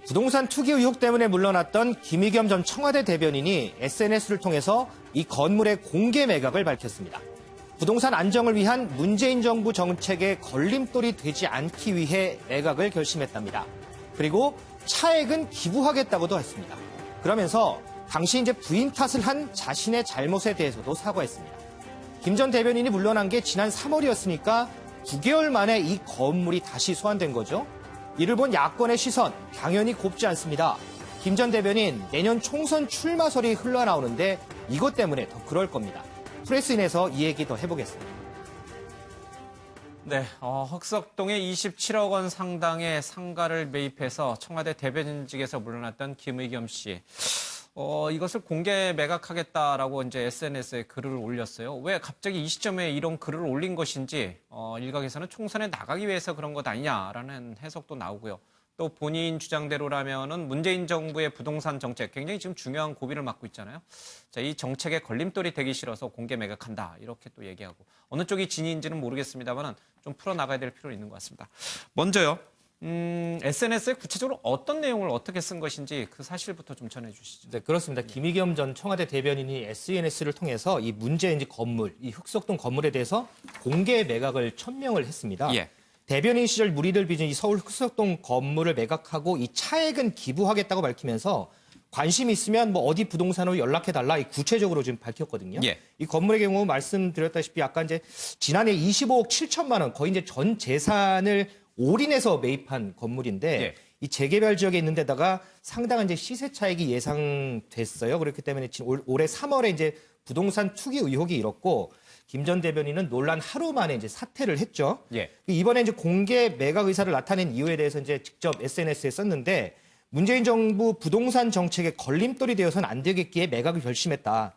부동산 투기 의혹 때문에 물러났던 김의겸 전 청와대 대변인이 SNS를 통해서 이 건물의 공개 매각을 밝혔습니다. 부동산 안정을 위한 문재인 정부 정책의 걸림돌이 되지 않기 위해 매각을 결심했답니다. 그리고 차액은 기부하겠다고도 했습니다. 그러면서 당시 이제 부인 탓을 한 자신의 잘못에 대해서도 사과했습니다. 김 전 대변인이 물러난 게 지난 3월이었으니까 9개월 만에 이 건물이 다시 소환된 거죠. 이를 본 야권의 시선 당연히 곱지 않습니다. 김 전 대변인 내년 총선 출마설이 흘러나오는데 이것 때문에 더 그럴 겁니다. 프레스인에서 이 얘기 더 해보겠습니다. 네, 흑석동에 27억 원 상당의 상가를 매입해서 청와대 대변인직에서 물러났던 김의겸 씨. 이것을 공개 매각하겠다라고 이제 SNS에 글을 올렸어요. 왜 갑자기 이 시점에 이런 글을 올린 것인지 일각에서는 총선에 나가기 위해서 그런 것 아니냐라는 해석도 나오고요. 또 본인 주장대로라면은 문재인 정부의 부동산 정책 굉장히 지금 중요한 고비를 맞고 있잖아요. 자, 이 정책에 걸림돌이 되기 싫어서 공개 매각한다 이렇게 또 얘기하고 어느 쪽이 진위인지는 모르겠습니다만은 좀 풀어나가야 될 필요는 있는 것 같습니다. 먼저요. SNS에 구체적으로 어떤 내용을 어떻게 쓴 것인지 그 사실부터 좀 전해주시죠. 네, 그렇습니다. 김의겸 전 청와대 대변인이 SNS를 통해서 이 문제인지 건물, 이 흑석동 건물에 대해서 공개 매각을 천명을 했습니다. 예. 대변인 시절 무리들 빚은 이 서울 흑석동 건물을 매각하고 이 차액은 기부하겠다고 밝히면서 관심 있으면 뭐 어디 부동산으로 연락해달라 이 구체적으로 지금 밝혔거든요. 예. 이 건물의 경우 말씀드렸다시피 아까 이제 지난해 25억 7천만 원 거의 이제 전 재산을 올인해서 매입한 건물인데 예. 이 재개발 지역에 있는 데다가 상당한 이제 시세 차익이 예상됐어요. 그렇기 때문에 지금 올해 3월에 이제 부동산 투기 의혹이 일었고 김 전 대변인은 논란 하루 만에 이제 사퇴를 했죠. 예. 이번에 이제 공개 매각 의사를 나타낸 이유에 대해서 이제 직접 SNS에 썼는데 문재인 정부 부동산 정책에 걸림돌이 되어서는 안 되겠기에 매각을 결심했다.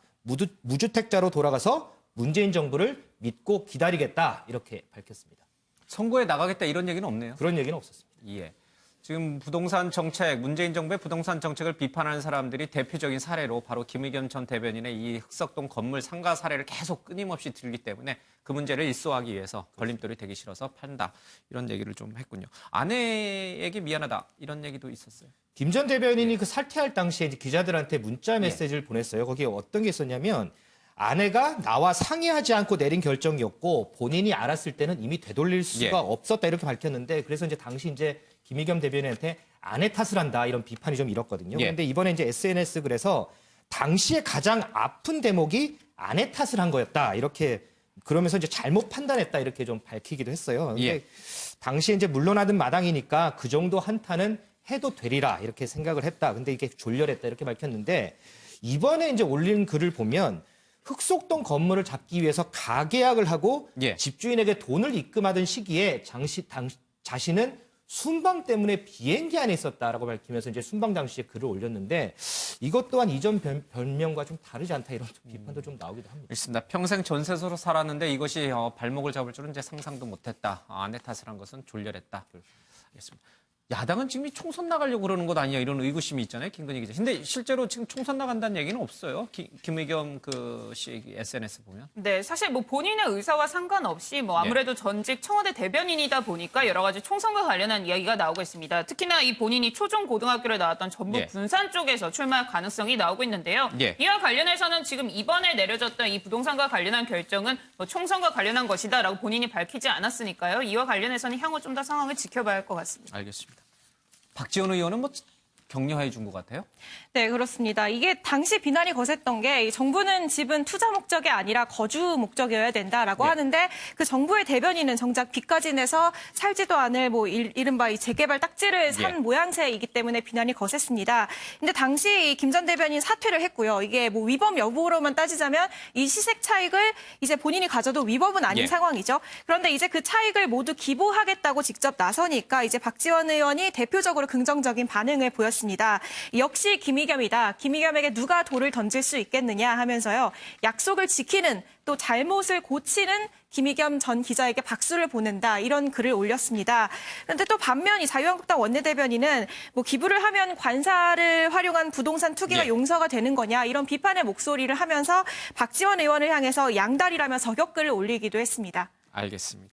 무주택자로 돌아가서 문재인 정부를 믿고 기다리겠다 이렇게 밝혔습니다. 선거에 나가겠다 이런 얘기는 없네요. 그런 얘기는 없었습니다. 예. 지금 부동산 정책, 문재인 정부의 부동산 정책을 비판하는 사람들이 대표적인 사례로 바로 김의겸 전 대변인의 이 흑석동 건물 상가 사례를 계속 끊임없이 들기 때문에 그 문제를 일소하기 위해서 걸림돌이 되기 싫어서 판다. 이런 얘기를 좀 했군요. 아내에게 미안하다. 이런 얘기도 있었어요. 김 전 대변인이 그 살퇴할 당시에 이제 기자들한테 문자 메시지를 보냈어요. 거기에 어떤 게 있었냐면 아내가 나와 상의하지 않고 내린 결정이었고 본인이 알았을 때는 이미 되돌릴 수가 없었다 이렇게 밝혔는데 그래서 이제 당시 이제 김의겸 대변인한테 아내 탓을 한다 이런 비판이 좀 일었거든요. 그런데 이번에 이제 SNS 글에서 당시에 가장 아픈 대목이 아내 탓을 한 거였다 이렇게 그러면서 이제 잘못 판단했다 이렇게 좀 밝히기도 했어요. 근데 당시에 이제 물러나든 마당이니까 그 정도 한타는 해도 되리라 이렇게 생각을 했다. 근데 이게 졸렬했다 이렇게 밝혔는데 이번에 이제 올린 글을 보면 흑석동 건물을 잡기 위해서 가계약을 하고 집주인에게 돈을 입금하던 시기에 자신은 순방 때문에 비행기 안에 있었다라고 밝히면서 이제 순방 당시에 글을 올렸는데 이것 또한 이전 변명과 좀 다르지 않다 이런 비판도 좀 나오기도 합니다. 있습니다. 평생 전세소로 살았는데 이것이 발목을 잡을 줄은 이제 상상도 못했다. 아내 탓을 한 것은 졸렬했다. 알겠습니다. 야당은 지금 총선 나가려고 그러는 것 아니냐 이런 의구심이 있잖아요, 김건희 기자. 근데 실제로 지금 총선 나간다는 얘기는 없어요. 김의겸 씨 SNS 보면. 네, 사실 뭐 본인의 의사와 상관없이 뭐 아무래도 전직 청와대 대변인이다 보니까 여러 가지 총선과 관련한 이야기가 나오고 있습니다. 특히나 이 본인이 초중고등학교를 나왔던 전북 군산 쪽에서 출마할 가능성이 나오고 있는데요. 이와 관련해서는 지금 이번에 내려졌던 이 부동산과 관련한 결정은 뭐 총선과 관련한 것이다라고 본인이 밝히지 않았으니까요. 이와 관련해서는 향후 좀 더 상황을 지켜봐야 할 것 같습니다. 알겠습니다. 박지원 의원은 뭐 격려해 준 것 같아요? 네, 그렇습니다. 이게 당시 비난이 거셌던 게 정부는 집은 투자 목적이 아니라 거주 목적이어야 된다라고 하는데 그 정부의 대변인은 정작 빚까지 내서 살지도 않을 뭐 이른바 이 재개발 딱지를 산 모양새이기 때문에 비난이 거셌습니다. 근데 당시 김 전 대변인 사퇴를 했고요. 이게 뭐 위법 여부로만 따지자면 이 시세 차익을 이제 본인이 가져도 위법은 아닌 상황이죠. 그런데 이제 그 차익을 모두 기부하겠다고 직접 나서니까 이제 박지원 의원이 대표적으로 긍정적인 반응을 보였습니다. 역시 김의겸이다. 김의겸에게 누가 돌을 던질 수 있겠느냐 하면서요. 약속을 지키는 또 잘못을 고치는 김의겸 전 기자에게 박수를 보낸다. 이런 글을 올렸습니다. 그런데 또 반면 이 자유한국당 원내대변인은 뭐 기부를 하면 관사를 활용한 부동산 투기가 용서가 되는 거냐 이런 비판의 목소리를 하면서 박지원 의원을 향해서 양다리라며 저격글을 올리기도 했습니다. 알겠습니다.